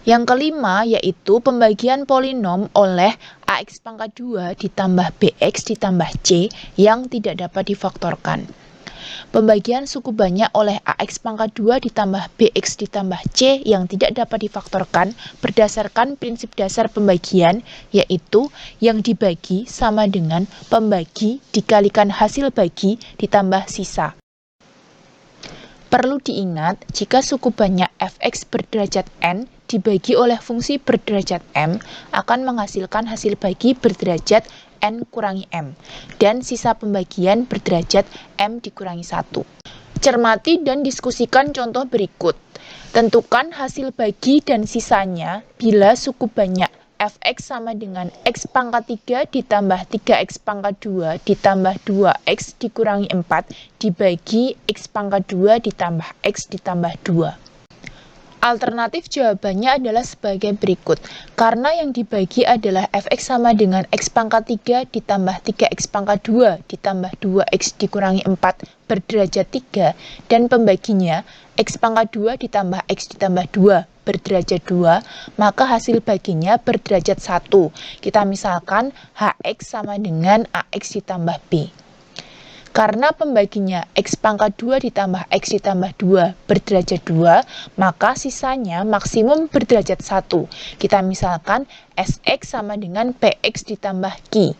Yang kelima yaitu pembagian polinom oleh AX pangkat 2 ditambah BX ditambah C yang tidak dapat difaktorkan. Pembagian suku banyak oleh AX pangkat 2 ditambah BX ditambah C yang tidak dapat difaktorkan berdasarkan prinsip dasar pembagian, yaitu yang dibagi sama dengan pembagi dikalikan hasil bagi ditambah sisa. Perlu diingat, jika suku banyak fx berderajat n dibagi oleh fungsi berderajat m akan menghasilkan hasil bagi berderajat n kurangi m, dan sisa pembagian berderajat m dikurangi 1. Cermati dan diskusikan contoh berikut. Tentukan hasil bagi dan sisanya bila suku banyak fx sama dengan x pangkat 3 ditambah 3x pangkat 2 ditambah 2x dikurangi 4 dibagi x pangkat 2 ditambah x ditambah 2. Alternatif jawabannya adalah sebagai berikut. Karena yang dibagi adalah fx sama dengan x pangkat 3 ditambah 3x pangkat 2 ditambah 2x dikurangi 4 berderajat 3 dan pembaginya x pangkat 2 ditambah x ditambah 2 berderajat 2, maka hasil baginya berderajat 1. Kita misalkan hx sama dengan ax ditambah b. Karena pembaginya x pangkat 2 ditambah x ditambah 2 berderajat 2, maka sisanya maksimum berderajat 1. Kita misalkan sx sama dengan px ditambah q.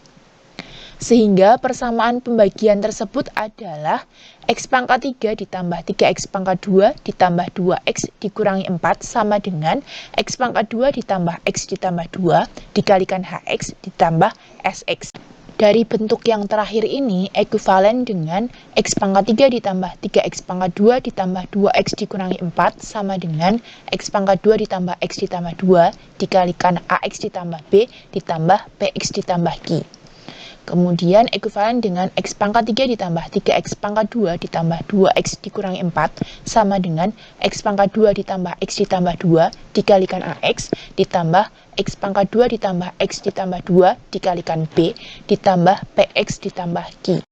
Sehingga persamaan pembagian tersebut adalah x pangkat 3 ditambah 3x pangkat 2 ditambah 2x dikurangi 4 sama dengan x pangkat 2 ditambah x ditambah 2 dikalikan hx ditambah sx. Dari bentuk yang terakhir ini ekuivalen dengan x pangkat 3 ditambah 3x pangkat 2 ditambah 2x dikurangi 4 sama dengan x pangkat 2 ditambah x ditambah 2 dikalikan ax ditambah b ditambah px ditambah q. Kemudian ekuivalen dengan x pangkat 3 ditambah 3x pangkat 2 ditambah 2x dikurangi 4 sama dengan x pangkat 2 ditambah x ditambah 2 dikalikan ax ditambah x pangkat 2 ditambah x ditambah 2 dikalikan b ditambah px ditambah q.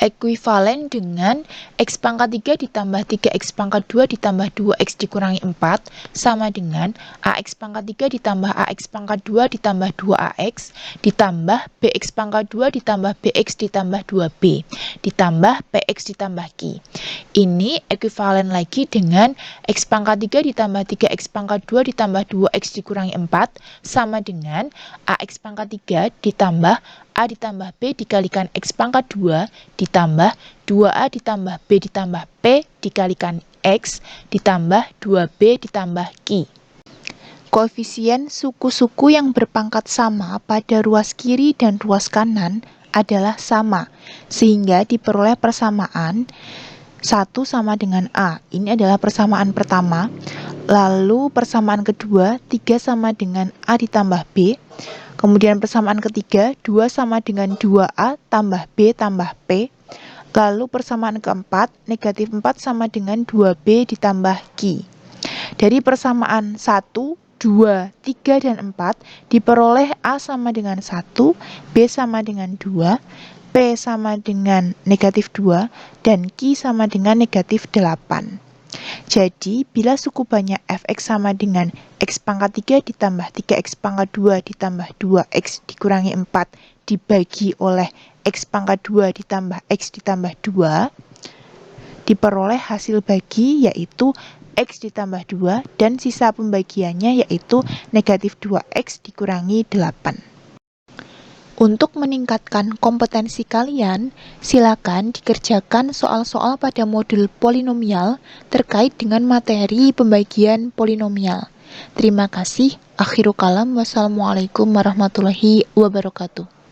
Ekuivalen dengan x pangkat 3 ditambah 3x pangkat 2 ditambah 2x dikurangi 4 sama dengan ax pangkat 3 ditambah ax pangkat 2 ditambah 2ax ditambah bx pangkat 2 ditambah bx ditambah 2b ditambah px ditambah q. Ini ekuivalen lagi dengan x pangkat 3 ditambah 3x pangkat 2 ditambah 2x dikurangi 4 sama dengan ax pangkat 3 ditambah a ditambah b dikalikan x pangkat 2 ditambah 2a ditambah b ditambah p dikalikan x ditambah 2b ditambah q. Koefisien suku-suku yang berpangkat sama pada ruas kiri dan ruas kanan adalah sama, sehingga diperoleh persamaan 1 sama dengan A. Ini adalah persamaan pertama. Lalu persamaan kedua 3 sama dengan A ditambah B. Kemudian persamaan ketiga 2 sama dengan 2A tambah B tambah P. Lalu persamaan keempat negatif 4 sama dengan 2B ditambah Q. Dari persamaan 1, 2, 3, dan 4 diperoleh A sama dengan 1, B sama dengan 2, P sama dengan negatif 2, dan Q sama dengan negatif 8. Jadi, bila suku banyak fx sama dengan x pangkat 3 ditambah 3x pangkat 2 ditambah 2x dikurangi 4 dibagi oleh x pangkat 2 ditambah x ditambah 2, diperoleh hasil bagi yaitu x ditambah 2 dan sisa pembagiannya yaitu negatif 2x dikurangi 8. Untuk meningkatkan kompetensi kalian, silakan dikerjakan soal-soal pada modul polinomial terkait dengan materi pembagian polinomial. Terima kasih. Akhirul kalam. Wassalamualaikum warahmatullahi wabarakatuh.